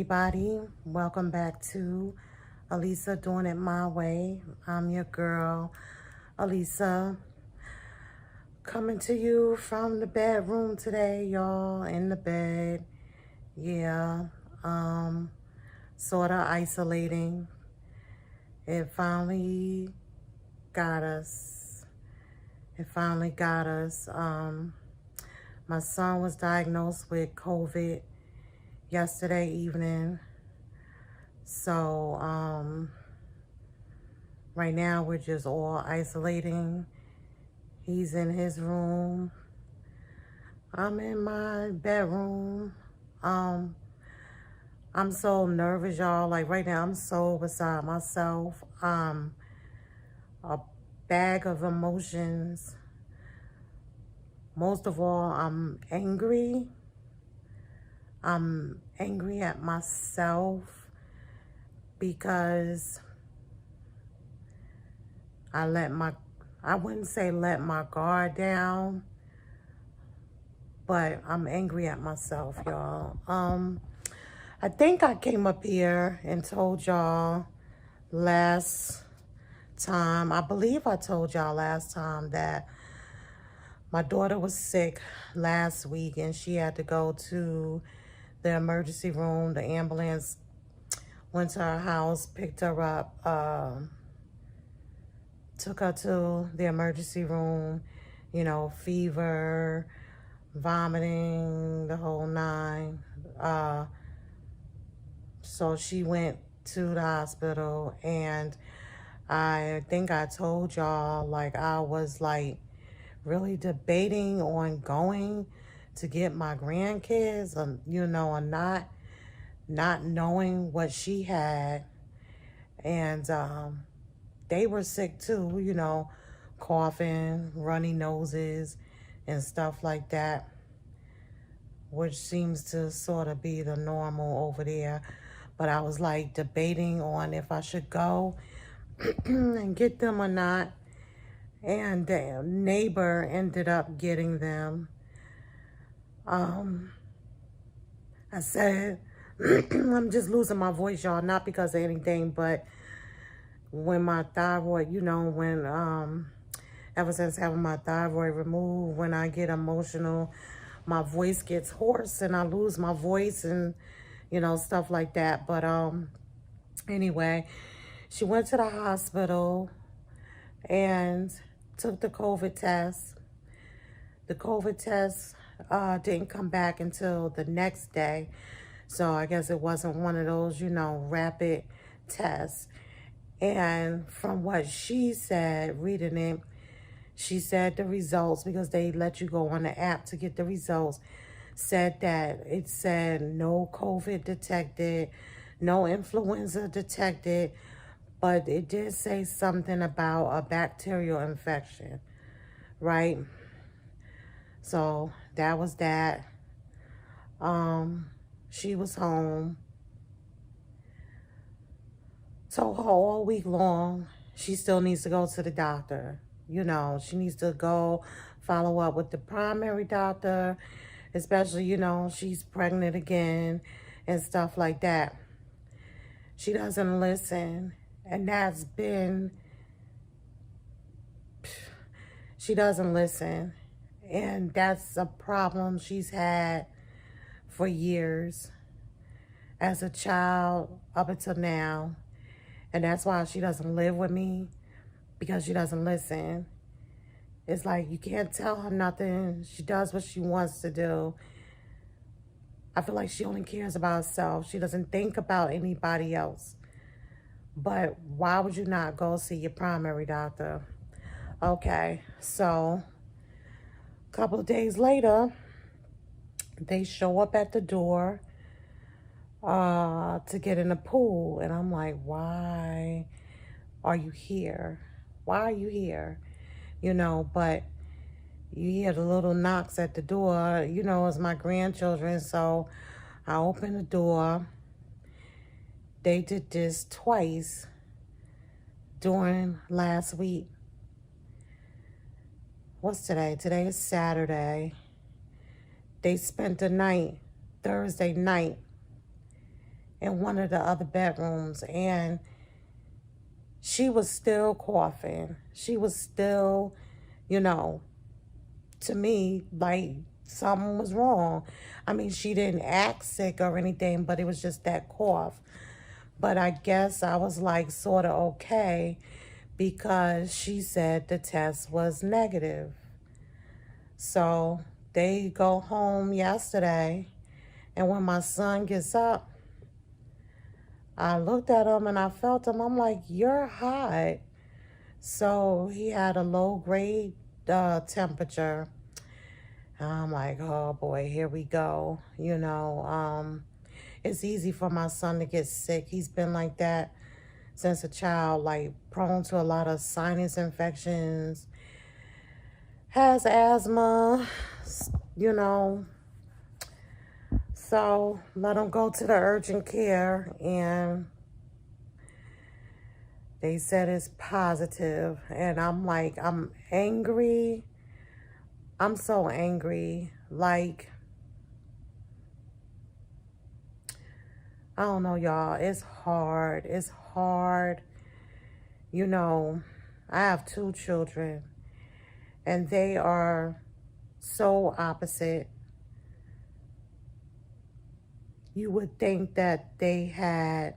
everybody. Welcome back to Alisa Doing It My Way. I'm your girl, Alisa, coming to you from the bedroom today, y'all, in the bed. Yeah, sort of isolating. It finally got us. It finally got us. My son was diagnosed with COVID yesterday evening. So, right now we're just all isolating. He's in his room. I'm in my bedroom. I'm so nervous, y'all. Like right now, I'm so beside myself. A bag of emotions. Most of all, I'm angry. I'm angry at myself because I wouldn't say let my guard down, but I'm angry at myself, y'all. I think I came up here and told y'all last time, I believe I told y'all last time that my daughter was sick last week and she had to go to the emergency room. The ambulance went to her house, picked her up, took her to the emergency room, fever, vomiting, the whole nine. So she went to the hospital, and I think I told y'all, like, I was like really debating on going to get my grandkids, or not knowing what she had. And they were sick too, coughing, runny noses, and stuff like that, which seems to sort of be the normal over there. But I was like debating on if I should go and get them or not. And the neighbor ended up getting them. I said, I'm just losing my voice, y'all, not because of anything, but when my thyroid, ever since having my thyroid removed, when I get emotional, my voice gets hoarse and I lose my voice and, stuff like that. But anyway, she went to the hospital and took the COVID test. The COVID test didn't come back until the next day. So I guess it wasn't one of those, rapid tests. And from what she said, reading it, she said the results, because they let you go on the app to get the results, said that it said no COVID detected, no influenza detected, but it did say something about a bacterial infection, right? So that was that. She was home. So all week long, she still needs to go to the doctor. She needs to go follow up with the primary doctor, especially, she's pregnant again and stuff like that. She doesn't listen. And she doesn't listen. And that's a problem she's had for years as a child up until now. And that's why she doesn't live with me, because she doesn't listen. It's like you can't tell her nothing. She does what she wants to do. I feel like she only cares about herself. She doesn't think about anybody else. But why would you not go see your primary doctor? Okay, so a couple of days later, they show up at the door to get in the pool. And I'm like, why are you here? Why are you here? But you hear the little knocks at the door. It's my grandchildren. So I opened the door. They did this twice during last week. What's today? Today is Saturday. They spent the night, Thursday night, in one of the other bedrooms, and she was still coughing. She was still, you know, to me, like something was wrong. I mean, she didn't act sick or anything, but it was just that cough. But I guess I was like sort of okay because she said the test was negative. So they go home yesterday, and when my son gets up, I looked at him and I felt him. I'm like, you're hot. So he had a low grade temperature. I'm like, oh boy, here we go. It's easy for my son to get sick. He's been like that since a child, like prone to a lot of sinus infections, has asthma, you know. So let him go to the urgent care, and they said it's positive. And I'm like, I'm angry. I'm so angry. Like, I don't know, y'all. It's hard. It's hard. I have 2 children, and they are so opposite. You would think that they had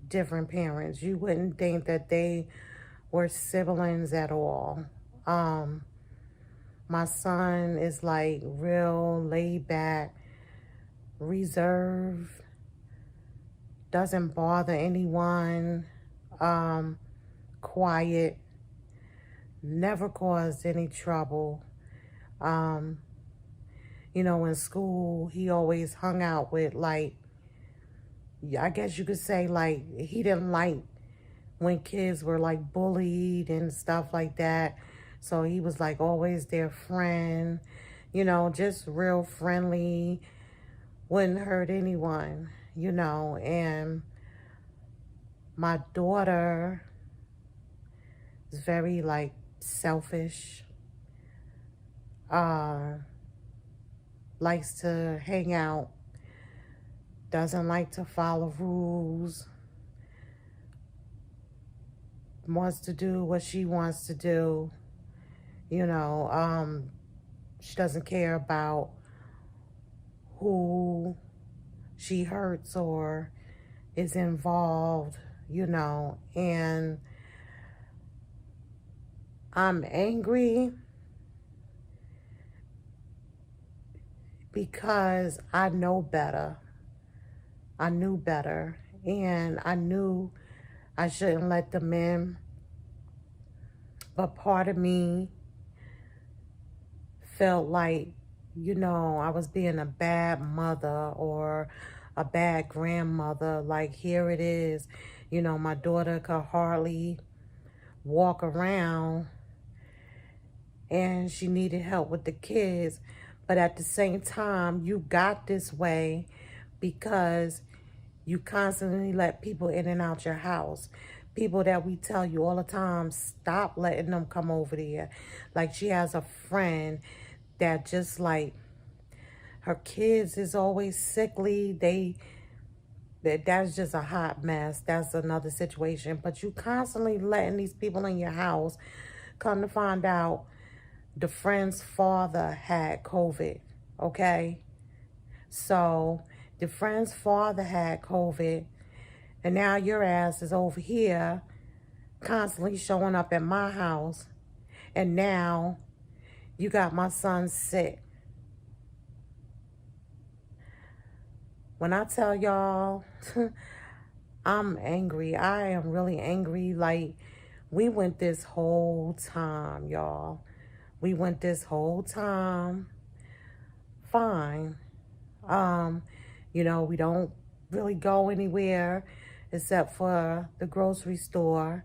different parents. You wouldn't think that they were siblings at all. My son is like real laid back, reserved, doesn't bother anyone, quiet, never caused any trouble. In school, he always hung out with, like, I guess you could say, like, he didn't like when kids were, like, bullied and stuff like that. So he was, like, always their friend, just real friendly, wouldn't hurt anyone, and my daughter is very, like, selfish, likes to hang out, doesn't like to follow rules, wants to do what she wants to do, she doesn't care about who she hurts or is involved, and I'm angry because I know better. I knew better, and I knew I shouldn't let them in. But part of me felt like, I was being a bad mother or a bad grandmother. Like, here it is, my daughter could hardly walk around, and she needed help with the kids. But at the same time, you got this way because you constantly let people in and out your house. People that we tell you all the time, stop letting them come over there. Like, she has a friend that just, like, her kids is always sickly. That's just a hot mess. That's another situation. But you constantly letting these people in your house. Come to find out, the friend's father had COVID, okay? So the friend's father had COVID, and now your ass is over here constantly showing up at my house, and now you got my son sick. When I tell y'all, I'm angry. I am really angry. Like, we went this whole time, y'all. We went this whole time fine. We don't really go anywhere except for the grocery store.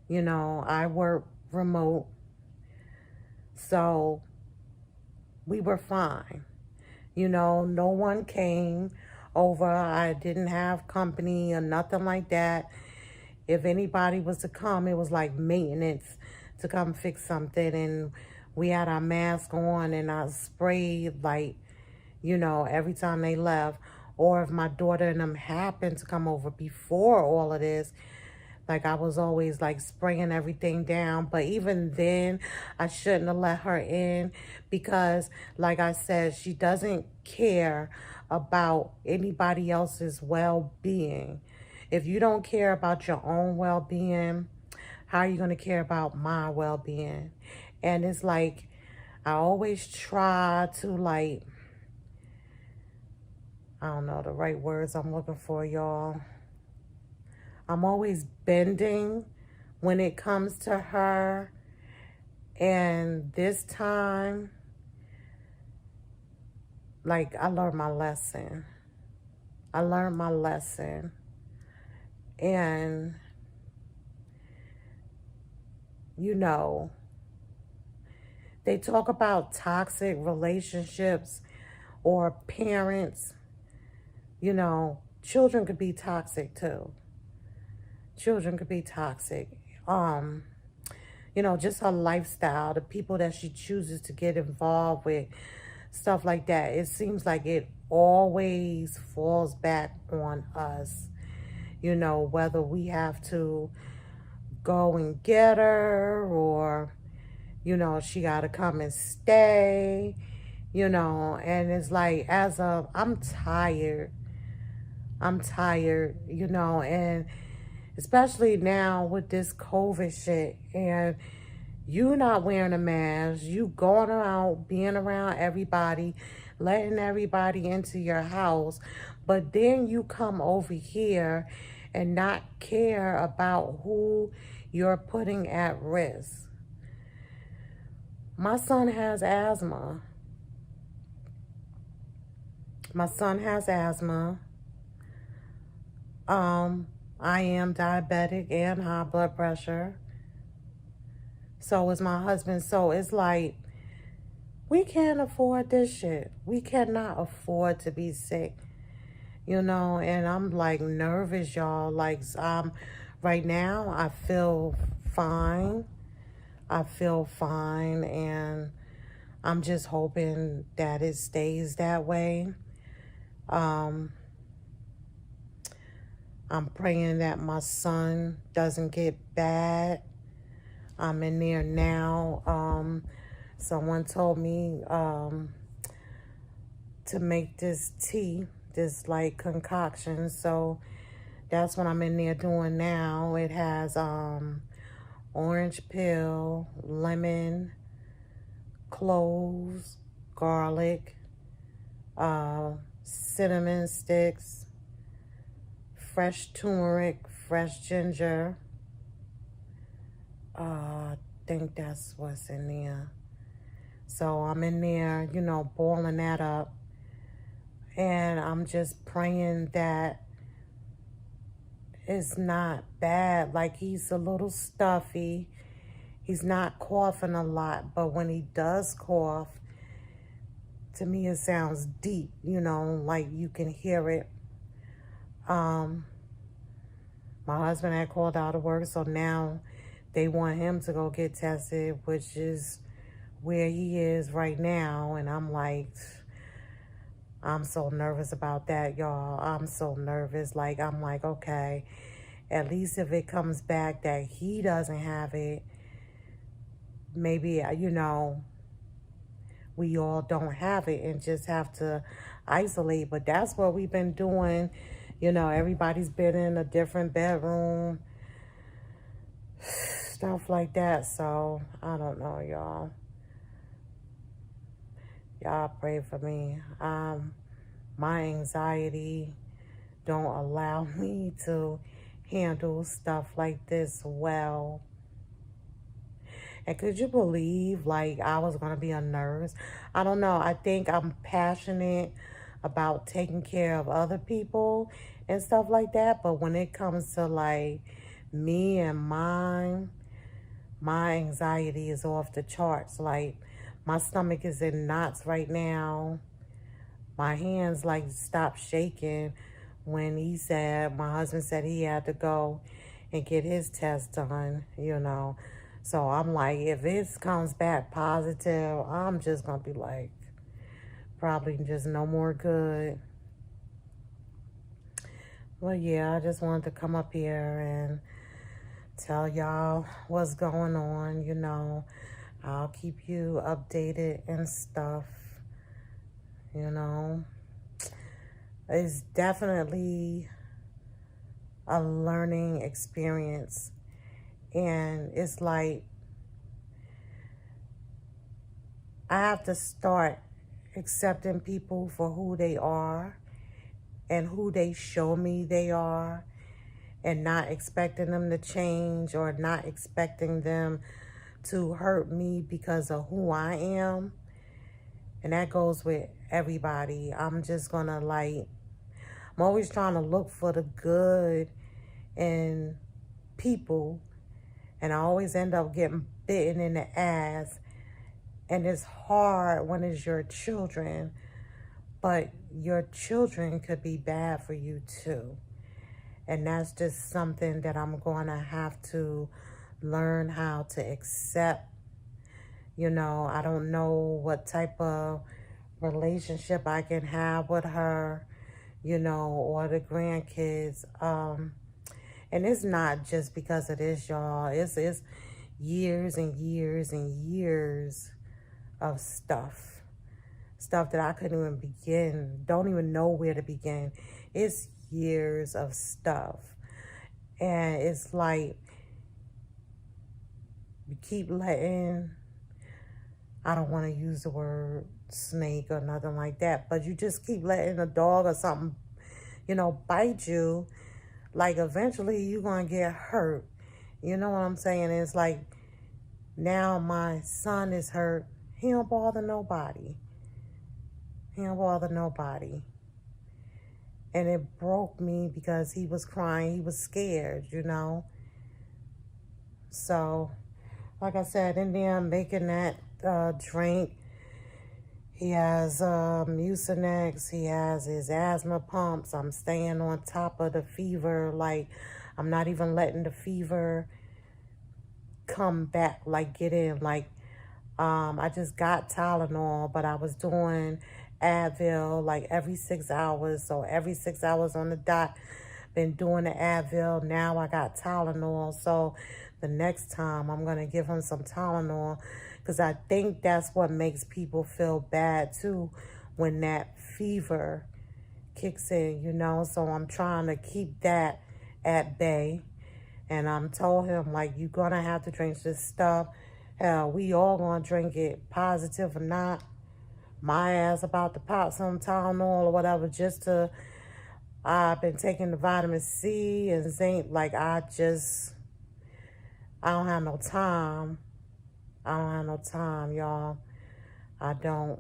I work remote. So we were fine. No one came over. I didn't have company or nothing like that. If anybody was to come, it was like maintenance to come fix something. And we had our mask on, and I sprayed, like, every time they left. or if my daughter and them happened to come over before all of this, like I was always like spraying everything down. But even then, I shouldn't have let her in because, like I said, she doesn't care about anybody else's well-being. If you don't care about your own well-being, how are you going to care about my well-being? And it's like, I always try to like, I don't know the right words I'm looking for, y'all. I'm always bending when it comes to her. And this time, like, I learned my lesson. I learned my lesson. And, you know, they talk about toxic relationships or parents. You know, children could be toxic too. Children could be toxic. You know, just her lifestyle, the people that she chooses to get involved with, stuff like that. It seems like it always falls back on us. You know, whether we have to go and get her or, you know, she got to come and stay, you know, and it's like, I'm tired. I'm tired, you know, and especially now with this COVID shit and you not wearing a mask, you going around, being around everybody, letting everybody into your house, but then you come over here and not care about who you're putting at risk. My son has asthma. My son has asthma. I am diabetic and high blood pressure. So is my husband. So it's like, we can't afford this shit. We cannot afford to be sick, you know, and I'm like nervous, y'all. Like, right now I feel fine. I feel fine, and I'm just hoping that it stays that way. I'm praying that my son doesn't get bad. I'm in there now. Someone told me to make this tea, this like concoction. So that's what I'm in there doing now. It has orange peel, lemon, cloves, garlic, cinnamon sticks, fresh turmeric, fresh ginger. I think that's what's in there. So I'm in there, you know, boiling that up. And I'm just praying that it's not bad. Like, he's a little stuffy. He's not coughing a lot. But when he does cough, to me it sounds deep, you know, like you can hear it. My husband had called out of work, so now they want him to go get tested, which is where he is right now. And I'm like, I'm so nervous about that, y'all. I'm so nervous. Like, I'm like, okay, at least if it comes back that he doesn't have it, maybe, you know, we all don't have it and just have to isolate. But that's what we've been doing. You know, everybody's been in a different bedroom, stuff like that. So, I don't know, y'all. Y'all pray for me. My anxiety don't allow me to handle stuff like this well. And could you believe, like, I was going to be a nurse? I don't know. I think I'm passionate about taking care of other people and stuff like that. But when it comes to, like, me and mine, my anxiety is off the charts. Like, my stomach is in knots right now. My hands, like, stopped shaking when my husband said he had to go and get his test done, you know. So I'm like, if this comes back positive, I'm just going to be like, probably just no more good. Well, yeah, I just wanted to come up here and tell y'all what's going on. I'll keep you updated and stuff. You know, it's definitely a learning experience. And it's like I have to start accepting people for who they are and who they show me they are, and not expecting them to change or not expecting them to hurt me because of who I am. And that goes with everybody. I'm just gonna I'm always trying to look for the good in people, and I always end up getting bitten in the ass. And it's hard when it's your children, but your children could be bad for you too. And that's just something that I'm going to have to learn how to accept. I don't know what type of relationship I can have with her, or the grandkids. And it's not just because of this, y'all. It's years and years and years of stuff that I couldn't even don't even know where to begin. It's years of stuff. And it's like you keep letting, I don't want to use the word snake or nothing like that, but you just keep letting a dog or something, bite you. Like eventually you're going to get hurt. You know what I'm saying? It's like now my son is hurt. He don't bother nobody. And it broke me because he was crying. He was scared, So, like I said, in there I'm making that drink. He has Mucinex. He has his asthma pumps. I'm staying on top of the fever. Like, I'm not even letting the fever come back, like get in. Like, I just got Tylenol, but I was doing Advil like every 6 hours. So every 6 hours on the dot, been doing the Advil. Now I got Tylenol. So the next time I'm going to give him some Tylenol, because I think that's what makes people feel bad too when that fever kicks in, So I'm trying to keep that at bay. And I'm told him, like, you're going to have to drink this stuff. Hell, we all going to drink it, positive or not. My ass about to pop some Tylenol or whatever just to, I've been taking the vitamin C and zinc. Like, I don't have no time. Y'all. I don't.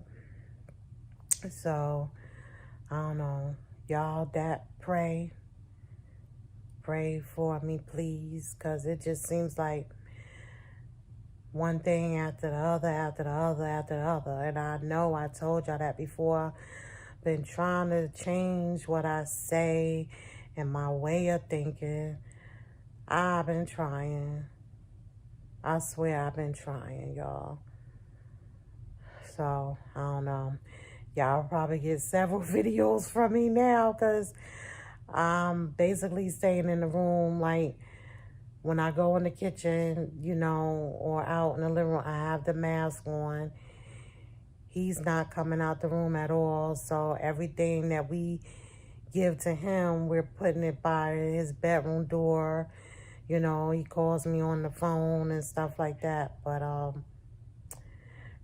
So, I don't know. Y'all that pray for me, please, because it just seems like one thing after the other, after the other, after the other. And I know I told y'all that before. Been trying to change what I say and my way of thinking. I've been trying. I swear I've been trying, y'all. So, I don't know. Y'all probably get several videos from me now because I'm basically staying in the room. Like, when I go in the kitchen, or out in the living room, I have the mask on. He's not coming out the room at all. So everything that we give to him, we're putting it by his bedroom door. He calls me on the phone and stuff like that. But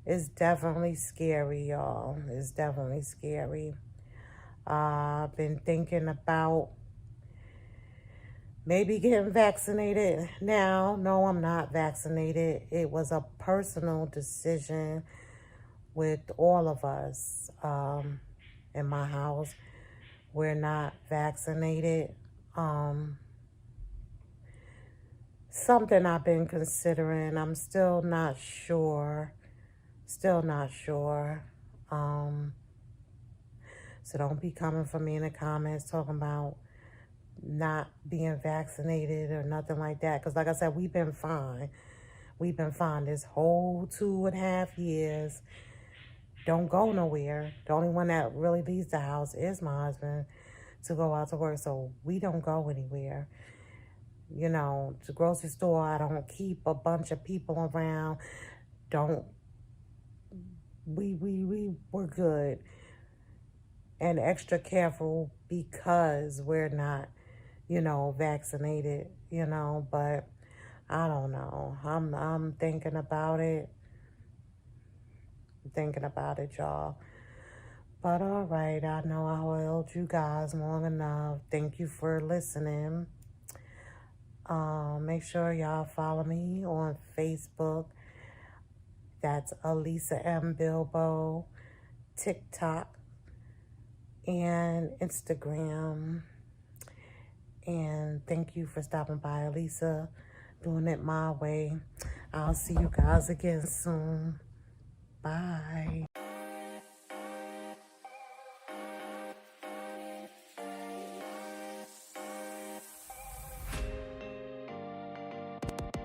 it's definitely scary, y'all. It's definitely scary. I've been thinking about maybe getting vaccinated now. No, I'm not vaccinated. It was a personal decision with all of us in my house. We're not vaccinated. Something I've been considering. I'm still not sure. So don't be coming for me in the comments talking about not being vaccinated or nothing like that. Because like I said, we've been fine. This whole 2.5 years. Don't go nowhere. The only one that really leaves the house is my husband. to go out to work, so we don't go anywhere. You know, the grocery store, I don't keep a bunch of people around. Don't, we're good and extra careful because we're not, you know, vaccinated, you know, but I don't know. I'm thinking about it. Thinking about it, y'all. But all right, I know I held you guys long enough. Thank you for listening. Make sure y'all follow me on Facebook. That's Alisa M. Bilbo, TikTok, and Instagram. And thank you for stopping by, Alisa. Doing it my way. I'll see you guys again soon. Bye.